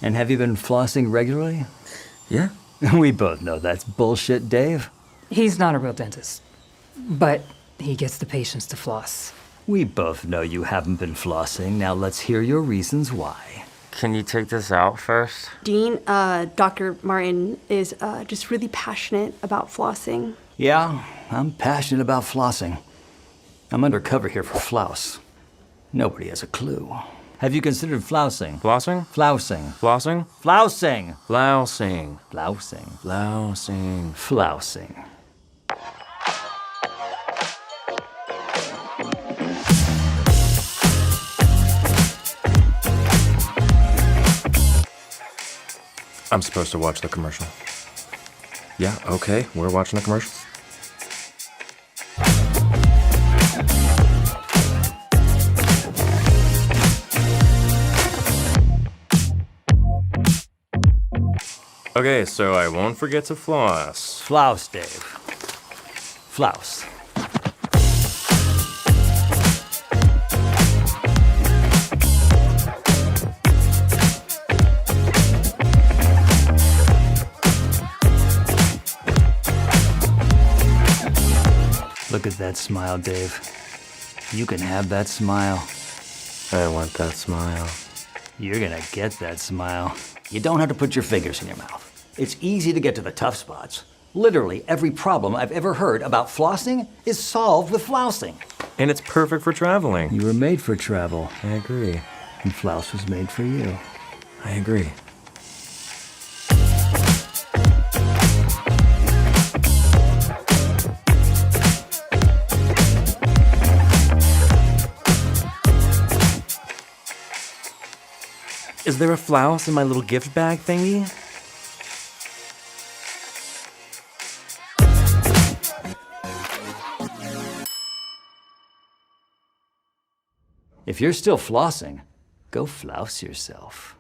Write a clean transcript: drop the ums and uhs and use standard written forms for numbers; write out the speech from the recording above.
And have you been flossing regularly? Yeah. We both know that's bullshit, Dave. He's not a real dentist, but he gets the patients to floss. We both know you haven't been flossing. Now let's hear your reasons why. Can you take this out first? Dean, Dr. Martin is just really passionate about flossing. Yeah, I'm passionate about flossing. I'm undercover here for Flaüs. Nobody has a clue. Have you considered flousing? Flossing? Flousing. Flossing? Flousing. Flousing. Flousing. Flousing. Flousing. I'm supposed to watch the commercial. Yeah, okay, we're watching the commercial. Okay, so I won't forget to floss. Flaüs, Dave. Flaüs. Look at that smile, Dave. You can have that smile. I want that smile. You're gonna get that smile. You don't have to put your fingers in your mouth. It's easy to get to the tough spots. Literally every problem I've ever heard about flossing is solved with flousing. And it's perfect for traveling. You were made for travel, I agree. and Flaüs was made for you. I agree. Is there a Flaüs in my little gift bag thingy? If you're still flossing, go Flaüs yourself.